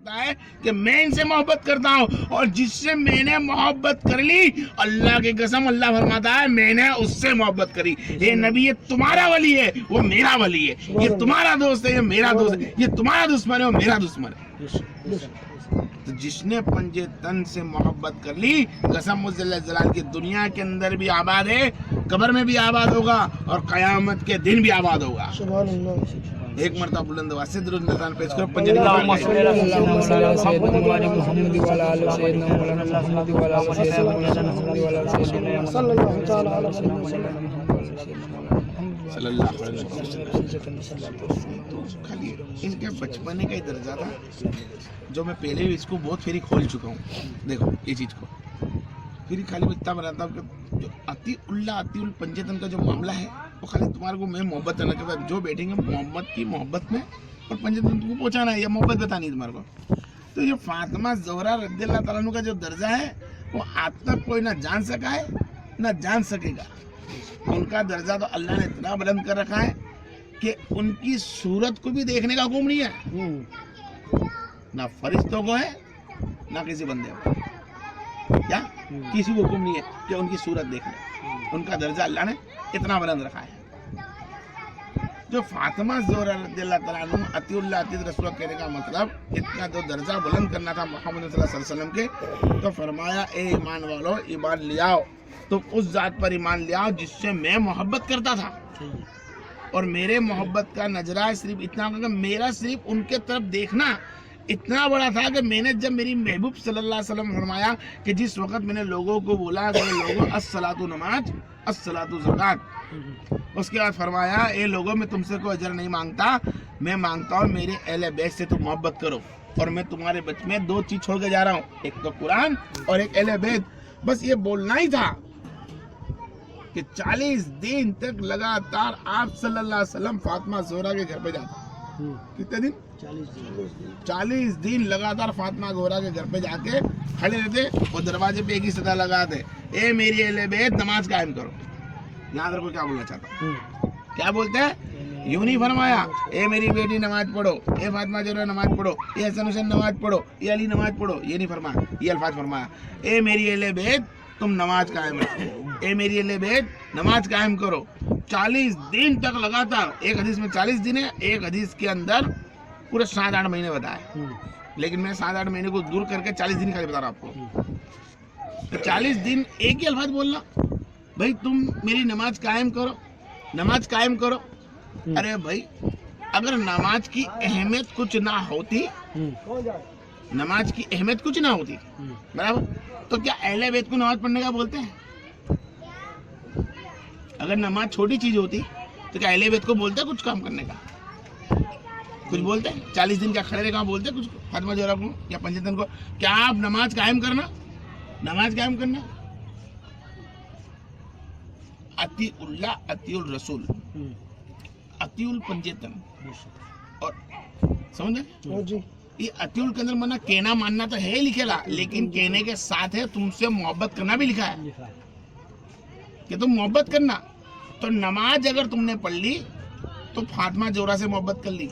کرتا ہے کہ میں ان سے محبت کرتا ہوں, اور جس سے میں نے محبت کر لی, اللہ کی قسم اللہ فرماتا ہے میں نے اس سے محبت کری. یہ نبی یہ تمہارا ولی ہے, وہ میرا ولی ہے. یہ تمہارا دوست ہے, یہ میرا دوست ہے. یہ تمہارا دشمن ہے, وہ میرا دشمن ہے. تو جس نے پنجے تن سے محبت کر لی, قسم جل جلال کی دنیا کے اندر بھی آباد ہے, قبر میں بھی آباد ہوگا, اور قیامت کے دن بھی آباد ہوگا. سبحان اللہ. ایک مرتبہ بلند آواز سے درود نذران پیش کرو. پنجے اللهم صل على سيدنا محمد وعلى آل سيدنا مولانا محمد وعلى آل سيدنا مولانا محمد وعلى آل سيدنا محمد صلى الله تعالى على محمد صلی اللہ علیہ وسلم. خالی ان کے بچپنے کا ہی درجہ تھا جو میں پہلے بھی اس کو بہت پھری کھول چکا ہوں. دیکھو یہ چیز کو پھر خالی میں اتنا بناتا ہوں کہ جو عطی الپنجتن کا جو معاملہ ہے وہ خالی تمہارے کو میں محبت کرنا کے بعد جو بیٹھیں گے محمد کی محبت میں, اور پنجتن کو پہنچانا ہے یا محبت بتانی ہے تمہارے کو. تو یہ فاطمہ زہرا رضی اللہ تعالیٰ عنہ کا جو درجہ ہے وہ آج تک کوئی نہ جان سکا ہے نہ جان سکے گا. ان کا درجہ تو اللہ نے اتنا بلند کر رکھا ہے کہ ان کی صورت کو بھی دیکھنے کا حکم نہیں ہے, نہ فرشتوں کو ہے نہ کسی بندے کو. کیا کسی کو حکم نہیں ہے کہ ان کی صورت دیکھ لیں. ان کا درجہ اللہ نے اتنا بلند رکھا ہے. جو فاطمہ زہرا رضی اللہ تعالیٰ عنہ عطی اللہ عطی رسول کہنے کا مطلب اتنا جو درجہ بلند کرنا تھا محمد صلی اللہ علیہ وسلم کے, تو فرمایا اے ایمان والو ایمان لے آؤ, تو اس ذات پر ایمان لے آؤ جس سے میں محبت کرتا تھا, اور میرے محبت کا نظرہ صرف اتنا کہ میرا صرف ان کے طرف دیکھنا اتنا بڑا تھا کہ میں نے جب میری محبوب صلی اللہ علیہ وسلم فرمایا کہ جس وقت میں نے لوگوں کو بولا کہ لوگوں الصلاۃ نماز الصلاۃ زکات, اس کے بعد فرمایا اے لوگوں میں تم سے کوئی اجر نہیں مانگتا, میں مانگتا ہوں میرے اہل بیت سے تم محبت کرو, اور میں تمہارے بچ میں دو چیز چھوڑ کے جا رہا ہوں, ایک تو قرآن اور ایک اہل بیت. بس یہ بولنا ہی تھا کہ 40 دن تک لگاتار آپ صلی اللہ علیہ وسلم فاطمہ زہرا کے گھر پہ جاتے. کتنے دن؟ 40 دن لگاتار فاطمہ زہرا کے گھر پہ جا کے کھڑے رہتے, اور دروازے پہ ایک ہی صدا لگاتے, اے میری اہل بیت نماز قائم کرو. یاد رکھو کیا بولنا چاہتا ہوں, کیا بولتے ہیں؟ یوں نہیں فرمایا اے میری بیٹی نماز پڑھو, اے فاطمہ زہرا نماز پڑھو, اے حسن حسین نماز پڑھو, اے علی نماز پڑھو. یہ نہیں فرمایا, یہ الفاظ فرمایا اے میری اہل بیت تم نماز قائم رکھو, اے میری اہل بیت نماز قائم کرو. 40 دن تک لگاتار. ایک حدیث میں 40 دن ہے, ایک حدیث کے اندر پورے 7-8 مہینے بتایا, لیکن میں 7-8 مہینے کو دور کر کے 40 دن کا بتا رہا ہوں آپ کو. 40 دن ایک ہی الفاظ بولنا, بھائی تم میری نماز قائم کرو, نماز قائم کرو. ارے بھائی اگر نماز کی اہمیت کچھ نہ ہوتی, نماز کی اہمیت کچھ نہ ہوتی برابر, تو کیا اہل بیت کو نماز پڑھنے کا بولتے ہیں؟ اگر نماز چھوٹی چیز ہوتی تو کیا اہل بیت کو بولتے ہیں کچھ کام کرنے کا؟ کچھ بولتے ہیں؟ 40 دن کیا کھڑے رہے کہاں بولتے ہیں کچھ فاطمہ زہرا کو یا پنجتن کو؟ کیا آپ نماز قائم کرنا, نماز قائم کرنا عطی اللہ عطی الرسول عطی الپنجتن. اور سمجھے یہ عطی ال کے اندر مانا کہنا ماننا تو ہے لکھے لا, لیکن کہنے کے ساتھ ہے تم سے محبت کرنا بھی لکھا ہے کہ تم محبت کرنا. تو نماز اگر تم نے پڑھ لی تو فاطمہ زہرا سے محبت کر لی.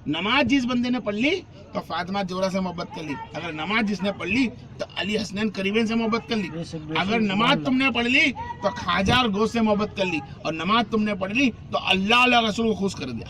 نماز جس بندے نے پڑھ لی تو فاطمہ زہرا سے محبت کر لی. اگر نماز جس نے پڑھ لی تو علی حسنین قریبین سے محبت کر لی. اگر نماز تم نے پڑھ لی تو خواجہ اور گوش سے محبت کر لی. اور نماز تم نے پڑھ لی تو اللہ علیہ رسول کو خوش کر دیا.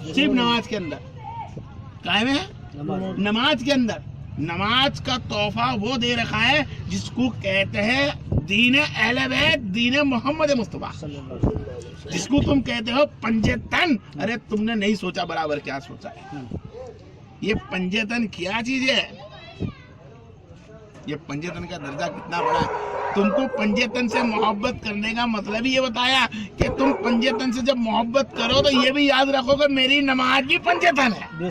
صرف نماز کے اندر قائم ہے. نماز کے اندر نماز کا تحفہ وہ دے رکھا ہے جس کو کہتے ہیں دین اہل بیت, دین محمد مصطفیٰ, جس کو تم کہتے ہو پنجتن. ارے تم نے نہیں سوچا برابر کیا سوچا ہے. یہ پنجتن کیا چیز ہے, یہ پنجتن کا درجہ کتنا بڑا ہے. تم کو پنجتن سے محبت کرنے کا مطلب ہی یہ بتایا کہ تم پنجتن سے جب محبت کرو تو یہ بھی یاد رکھو کہ میری نماز بھی پنجتن ہے,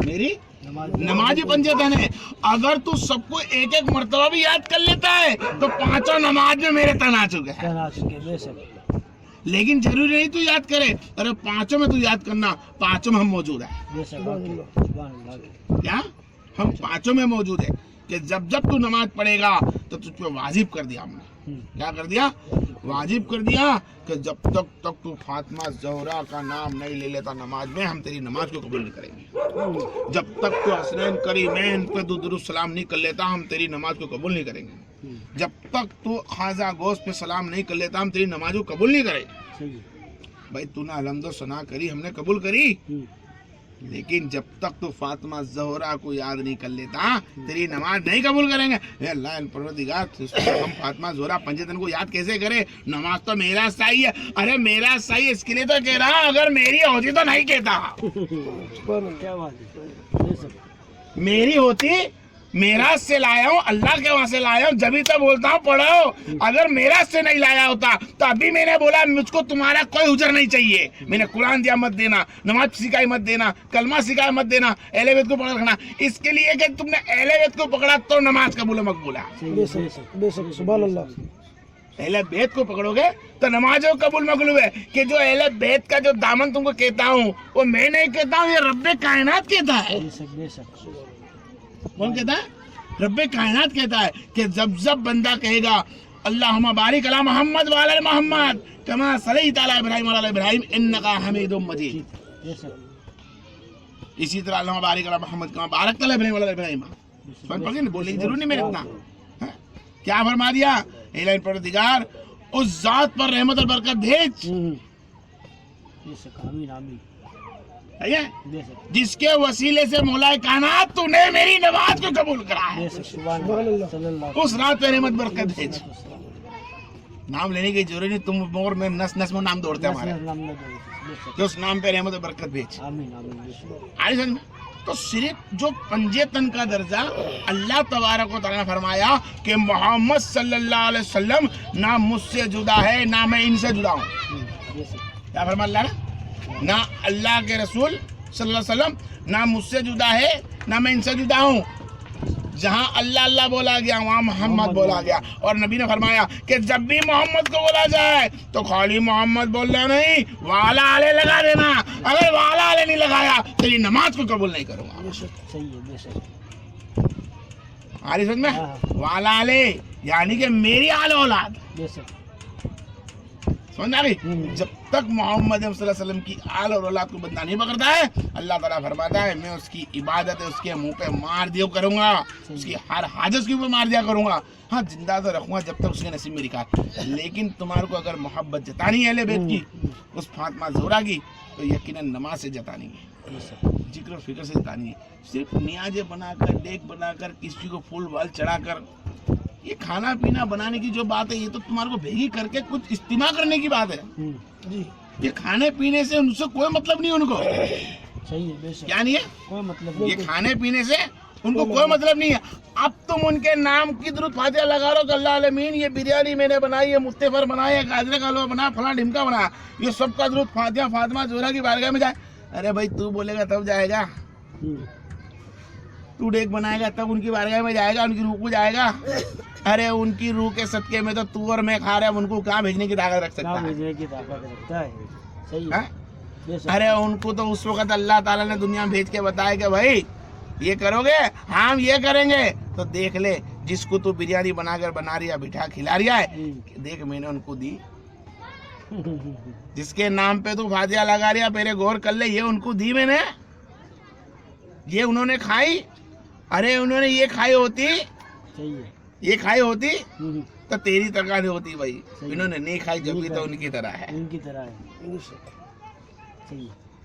میری نماز بھی پنجتن ہے. اگر تو سب کو ایک ایک مرتبہ بھی یاد کر لیتا ہے تو 5 نماز میں میرے تن آ چکے ہیں. لیکن ضروری نہیں تو یاد کرے, ارے 5 میں تو یاد کرنا, 5 میں ہم موجود ہیں. کیا ہم 5 میں موجود ہیں کہ جب جب تو نماز پڑھے گا تو تجھ پہ واجب کر دیا ہم نے. کیا کر دیا؟ वाजिब कर दिया कि जब तक तू फातिमा ज़हरा का नाम नहीं ले लेता नमाज में, हम तेरी नमाज को कबूल नहीं करेंगे। जब तक तू हसनैन करीमैन पे दुरूद सलाम नहीं कर लेता, हम तेरी नमाज को कबूल नहीं करेंगे। जब तक तू खाजा गोश्त पे सलाम नहीं कर लेता, हम तेरी नमाज को कबूल नहीं करेंगे। भाई तूने अलहम्दुलिल्लाह सना करी, हमने कबूल करी, लेकिन जब तक तो फातिमा ज़हरा को याद नहीं कर लेता, तेरी नमाज नहीं कबूल करेंगे। अल्लाह परवरदिगार, हम फातिमा ज़हरा पंजतन को याद कैसे करें? नमाज तो मेरा सही है। अरे मेरा सही इसके लिए तो कह रहा, अगर मेरी होती तो नहीं कहता। क्या बात है, मेरी होती, मेरा से लाया हूँ, अल्लाह के वहां से लाया हूँ, जब तो बोलता हूँ पढ़ो। अगर मेरा से नहीं लाया होता तो अभी मैंने बोला मुझको तुम्हारा कोई उजर नहीं चाहिए। मैंने कुरान दिया मत देना, नमाज सिखाई मत देना, कलमा सिखाया मत देना, अहले बैत को पकड़ रखना। इसके लिए कि तुमने अहले बैत को पकड़ा तो नमाज कबूल मकबूल है। सुभान अल्लाह। अहले बैत को पकड़ोगे तो नमाज कबूल मकबूल है। कि जो अहले बैत का जो दामन तुमको कहता हूँ, वो मैं नहीं कहता हूँ, ये रब्बे कायनात कहता है। कौन कहता है? रब्बे कायनात कहता है कि जब जब बंदा कहेगा अल्लाहुम्मा बारिक अला मोहम्मद व अला मोहम्मद कमा सल्लैता अला इब्राहीम व अला इब्राहीम इन्नका हमीदुम मजीद, इसी तरह अल्लाहुम्मा बारिक अला मोहम्मद कमा बारकता अला इब्राहीम व अला इब्राहीम। पढ़ के बोलने की जरूरत नहीं मेरे इतना। क्या फरमा दिया? इलाही परवरदिगार उस जात पर रहमत और बरकत भेज जिसके वसीले से मौलाए कायनात तूने मेरी नमाज को कबूल करा है। उस रात पे रहमत बरकत भेज। नाम लेने की जरूरत नहीं, तुम और मैं नस नस में नाम दौड़ते हैं हमारे, जो उस नाम पे रहमत बरकत भेज। आई समझ में? तो सिर्फ जो पंजे तन का दर्जा अल्लाह तबारक व तआला ने फरमाया कि मोहम्मद सल्लल्लाहु अलैहि वसल्लम ना मुझसे जुदा है ना मैं इनसे जुदा हूँ। क्या फरमा अल्लाह ने? ना अल्लाह के रसूल सल्लल्लाहु अलैहि वसल्लम ना मुझसे जुदा है ना मैं इनसे जुदा हूँ। जहाँ अल्लाह अल्लाह बोला गया वहाँ मोहम्मद बोला गया। और नबी ने फरमाया कि जब भी मोहम्मद को बोला जाए तो खाली मोहम्मद बोलना नहीं, वाला आले लगा देना। अगर वाला आले नहीं लगाया तेरी नमाज को कबूल नहीं करूँगा। आरी समझ में? वाला आले यानी कि मेरी आले औलाद। समझ आ गई? जब तक मोहम्मद सल्लल्लाहु अलैहि वसल्लम की आल और औलाद को बंदा नहीं पकड़ता है, अल्लाह ताला फरमाता है मैं उसकी इबादत है उसके मुंह पे मार दिया करूंगा, उसकी हर हाजत के ऊपर मार दिया करूंगा। हाँ जिंदा तो रखूंगा जब तक उसके नसीब में लिखा है। लेकिन तुम्हारे को अगर मोहब्बत जतानी है अहले बैत की, उस फातिमा ज़हरा की, तो यकीनन नमाज से जतानी है, जिक्र और फिक्र से जतानी है। सिर्फ नियाजे बनाकर, डेक बनाकर, किसी को फूल वाल चढ़ाकर, ये खाना पीना बनाने की जो बात है, ये तो तुम्हारे को भेगी करके कुछ इस्तेमाल करने की बात है जी। ये खाने पीने से उनसे कोई मतलब नहीं, उनको सही है, क्या नहीं है कोई मतलब। ये खाने पीने से उनको कोई मतलब नहीं है। अब तुम उनके नाम की दुरूद फातिहा लगा रहे हो कि अल्लाह आलमीन ये बिरयानी मैंने बनाई है, मुस्तफर बनाया, गाजर का हलवा बनाया, फला ढिमका बनाया, ये सब का दुरूद फातिहा फातिमा ज़हरा की बारगाह में जाए। अरे भाई तू बोलेगा तब जाएगा, तू डेक बनाएगा तब उनकी बारगाह में जाएगा, उनकी रूह को जाएगा। अरे उनकी रूह के सदके में तो तू और मैं खा रहे हैं, उनको कहाँ भेजने की ताकत रख सकता है? भेजने की ताकत रखता है, सही है। अरे उनको तो उस वक्त अल्लाह ताला ने दुनिया में भेज के बताया कि भाई ये करोगे, हम ये करेंगे, तो देख ले जिसको तू बिरयानी बनाकर बना रही है, बिठा खिला रही है, देख मैंने उनको दी। जिसके नाम पे तू फातिहा लगा रही है, पहले गौर कर ले, ये उनको दी मैंने, ये उन्होंने खाई। अरे उन्होंने ये खाई होती, ये खाई होती तो तेरी तरह नहीं होती भाई। इन्होंने नहीं खाई जब भी तो उनकी तरह है, उनकी तरह है।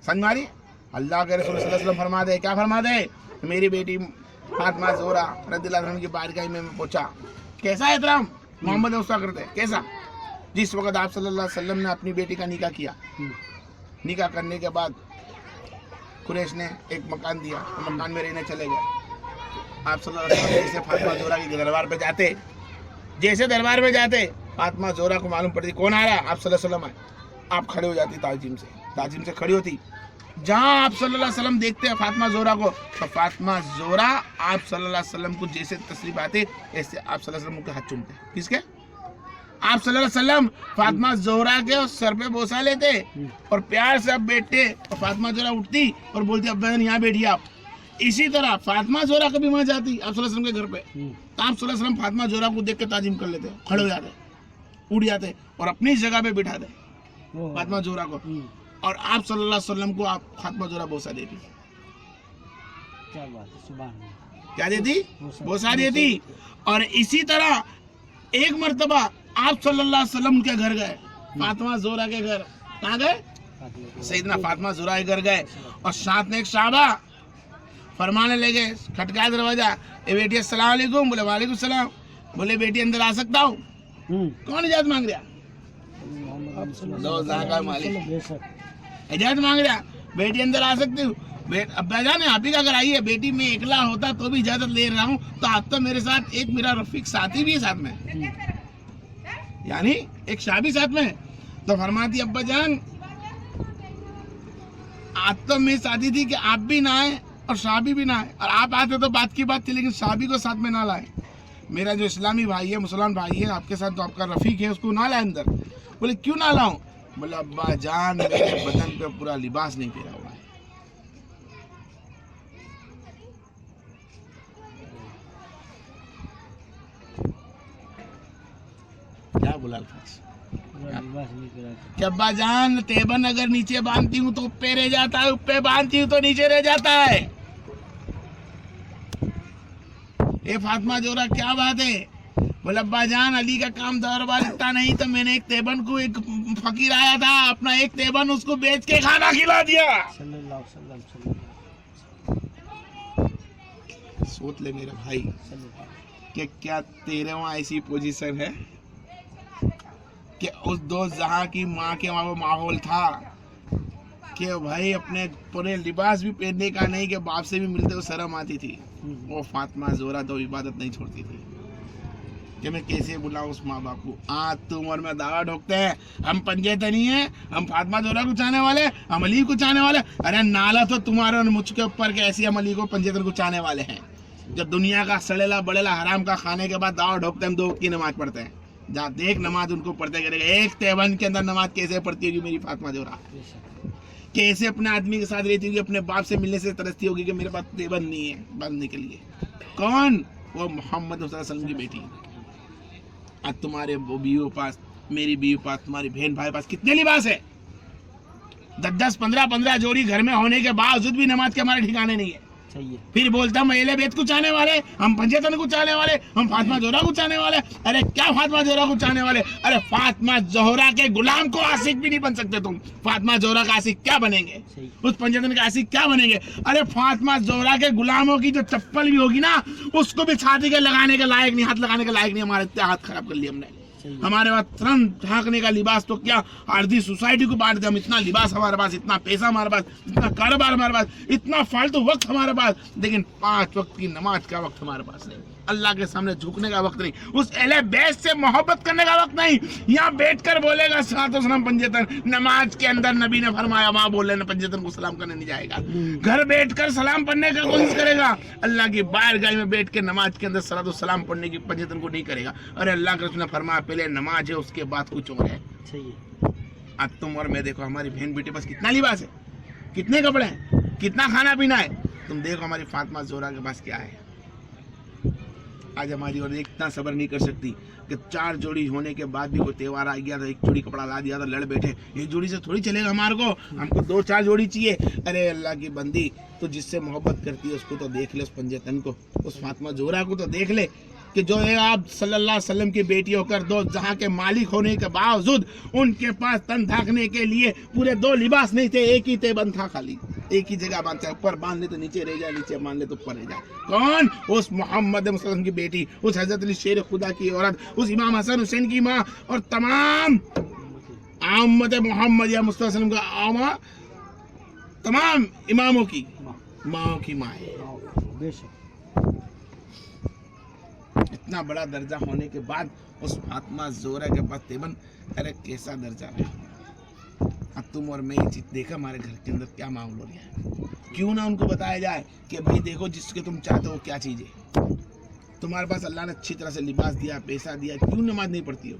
समझ मारी? अल्लाह के रसूल सल्लल्लाहु अलैहि वसल्लम फरमा दे, क्या फरमा दे? मेरी बेटी फातिमा ज़हरा रज़ियल्लाहु अन्हा की बारगाह में मैं पूछा कैसा एहतराम मोहम्मद उसका करते, कैसा? जिस वक्त आप सल्लल्लाहु अलैहि वसल्लम ने अपनी बेटी का निकाह किया, निकाह करने के बाद कुरैश ने एक मकान दिया, तो मकान में रहने चले गए। आप सल्लल्लाहु अलैहि वसल्लम जैसे फातिमा ज़हरा के दरबार पे जाते, जैसे दरबार में जाते, फातिमा ज़हरा को मालूम पड़ती कौन आ रहा है, आप सल्लल्लाहु अलैहि वसल्लम है। आप खड़े हो जाती, ताजीम से खड़ी होती। जहाँ आप सल्लल्लाहु अलैहि वसल्लम देखते हैं फातिमा ज़हरा को, तो फातिमा ज़हरा आप सल्लल्लाहु अलैहि वसल्लम को जैसे तशरीफ आते, ऐसे आप सल्लल्लाहु अलैहि वसल्लम के हाथ चूमते। किसके? आप सल्लल्लाहु अलैहि वसल्लम फातिमा ज़हरा के सर पे बोसा लेते और प्यार से आप बैठते, और फातिमा ज़हरा उठती और बोलती अब्बा यहाँ बैठिए आप। इसी तरह फातिमा ज़हरा कभी वहाँ जाती आप सल्लल्लाहु अलैहि वसल्लम के घर पे, तो आप सल्लल्लाहु अलैहि वसल्लम फातिमा ज़हरा को देख के ताजीम कर लेते, खड़े हो जाते। उड़ जाते और अपनी जगह पे बिठा दे फातिमा जोहरा को, और आप सल्लल्लाहु अलैहि वसल्लम को आप फातिमा जोहरा बोसा देती। क्या बात है, सुभान अल्लाह। क्या देती? बोसा देती। और इसी तरह एक मर्तबा आप सल्लल्लाहु अलैहि वसल्लम के घर गए, फातिमा जोहरा के घर। कहाँ गए? सैयदना फातिमा जोहरा के घर गए, और साथ में एक साहबा फरमाने लगे, खटकाया दरवाजा, ए बेटी अस्सलाम वालेकुम। बोले वालेकुम सलाम। बोले बेटी अंदर आ सकता हूँ? कौन इजाजत मांग रहा? दो जहां का मालिक इजाजत मांग रहा, बेटी अंदर आ सकती हूँ? अब्बा जान आप ही का अगर आई है, बेटी में एकला होता तो भी इजाजत ले रहा हूँ, तो आप तो मेरे साथ एक मेरा रफीक साथी भी है साथ में, यानी एक शाबी साथ में। तो फरमाती अब्बा जान आज तो मेरी साथी थी कि आप भी ना आए और शाबी भी ना आए, और आप आते तो बात की बात थी, लेकिन शाबी को साथ में ना लाए। मेरा जो इस्लामी भाई है, मुसलमान भाई है, आपके साथ तो आपका रफीक है, उसको ना लाए अंदर। बोले क्यों ना लाऊं? बोले अब्बा जान मेरे बदन पे पूरा लिबास नहीं पहना हुआ है। क्या बोला अल्फाज? कि अब्बा जान तेबन अगर नीचे बांधती हूँ तो ऊपर रह जाता है, ऊपर बांधती हूँ तो नीचे रह जाता है। ए फातिमा जोहरा क्या बात है? बोले अब्बा जान अली का काम दरबार इतना नहीं, तो मैंने एक तेबन को, एक फकीर आया था, अपना एक तेबन उसको बेच के खाना खिला दिया। सोच ले मेरे भाई कि क्या तेरे वहाँ ऐसी पोजीशन है कि उस दो जहां की माँ के वहाँ वो माहौल था कि भाई अपने पूरे लिबास भी पहनने का नहीं, कि बाप से भी मिलते हुए शर्म आती थी। वो फातिमा जोहरा तो इबादत नहीं छोड़ती थी कि मैं कैसे बुलाऊं उस माँ बाप को। आज तो उम्र में दावा ठोकते हैं हम पंजे तो नहीं है, हम फातिमा जोहरा को चाहने वाले, हम अली को चाहने वाले। अरे नाला तो तुम्हारे और मुझ के ऊपर के ऐसी हम अली को पंजेतन को चाहने वाले हैं। जब दुनिया का सड़ेला बड़ेला हराम का खाने के बाद दावा ठोकते हम 2 वक्त की नमाज पढ़ते हैं। जहाँ देख नमाज उनको पढ़ते करेगा, एक तेवन के अंदर नमाज कैसे पढ़ती होगी मेरी फातिमा जोहरा, कैसे अपने आदमी के साथ रहती होगी, अपने बाप से मिलने से तरसती होगी कि मेरे पास तेवन नहीं है बांधने के लिए। कौन? वो मोहम्मद वसल्लम की बेटी। आज तुम्हारे वो बीवी पास, मेरी बीवी पास, तुम्हारी बहन भाई पास कितने लिबास है? 10-10, 15-15 जोड़ी घर में होने के बावजूद भी नमाज के हमारे ठिकाने नहीं है। फिर बोलता हम अहले बैत को चाहने वाले, हम पंजेतन को चाहने वाले, हम फातिमा जोहरा को चाहने वाले। अरे क्या फातिमा जोहरा को चाहने वाले? अरे फातिमा जोहरा के गुलाम को आशिक भी नहीं बन सकते तुम। फातिमा जोहरा का आशिक क्या बनेंगे? उस पंजेतन का आशिक क्या बनेंगे? अरे फातिमा जोहरा के गुलामों की जो चप्पल भी होगी ना, उसको भी छाती के लगाने के लायक नहीं, हाथ लगाने के लायक नहीं। हमारे इतने हाथ खराब कर लिए हमने। हमारे पास तुरंत ढांकने का लिबास तो क्या आधी सोसाइटी को बांट दे। हम इतना लिबास हमारे पास, इतना पैसा हमारे पास, इतना कारोबार हमारे पास, इतना फालतू वक्त हमारे पास, लेकिन 5 वक्त की नमाज का वक्त हमारे पास नहीं, अल्लाह के सामने झुकने का वक्त नहीं, उस अहले बैत से मोहब्बत करने का वक्त नहीं। यहाँ बैठकर बोलेगा सलातो सलाम पंजेतन, नमाज के अंदर नबी ने फरमाया वहाँ बोले ना पंजेतन को सलाम करने नहीं जाएगा। घर बैठकर सलाम पढ़ने का कोशिश करेगा, अल्लाह की बारगाह में बैठ के नमाज के अंदर सलातो सलाम पढ़ने की पंजेतन को नहीं करेगा। अरे अल्लाह के रसूल ने फरमाया पहले नमाज है, उसके बाद कुछ और है। अब तुम और मैं देखो, हमारी बहन बेटी पास कितना लिबास है, कितने कपड़े हैं, कितना खाना पीना है। तुम देखो हमारी फातिमा जोहरा के पास क्या है। आज हमारी और इतना सब्र नहीं कर सकती कि 4 जोड़ी होने के बाद भी कोई त्योहार आ गया तो 1 जोड़ी कपड़ा ला दिया तो लड़ बैठे, 1 जोड़ी से थोड़ी चलेगा हमारे को, हमको 2-4 जोड़ी चाहिए। अरे अल्लाह की बंदी, तो जिससे मोहब्बत करती है उसको तो देख ले, उस पंजेतन को, उस फातिमा जोहरा को तो देख ले कि जो है आप सल्लल्लाहु अलैहि वसल्लम की बेटी होकर 2 जहां के मालिक होने के बावजूद उनके पास तन ढांकने के लिए पूरे 2 लिबास नहीं थे, एक ही तेबन था, खाली एक ही जगह बांधता है, ऊपर बांध ले तो नीचे रह जाए, नीचे बांध ले तो ऊपर रह जाए। कौन? उस मोहम्मद मुसल्लम की बेटी, उस हजरत अली शेर खुदा की औरत, उस इमाम हसन हुसैन की माँ, और तमाम उम्मत मोहम्मद या मुस्तफा का आमा, तमाम इमामों की माँ की माँ है। इतना बड़ा दर्जा होने के बाद उस फातिमा जोहरा के पास तेबन, अरे कैसा दर्जा है। अब तुम और मैं ये चीज देखा हमारे घर के अंदर क्या माहौल हो रहा है। क्यों ना उनको बताया जाए कि भाई देखो जिसके तुम चाहते हो क्या चीज है, तुम्हारे पास अल्लाह ने अच्छी तरह से लिबास दिया, पैसा दिया, क्यों नमाज नहीं पढ़ती हो?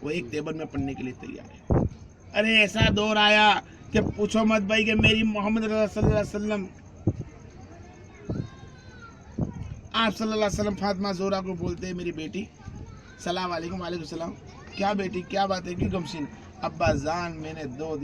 वो एक तेबन में पढ़ने के लिए तैयार है। अरे ऐसा दौर आया कि पूछो मत भाई कि मेरी मोहम्मद सल्लल्लाहु अलैहि वसल्लम, आप सल्लल्लाहु अलैहि वसल्लम फातिमा जोहरा को बोलते हैं मेरी बेटी, सलाम वालेकुम, वालेकुम सलाम, کیا بیٹی کیا بات ہے، کیوں گمشین؟ ابا جان میں نے 2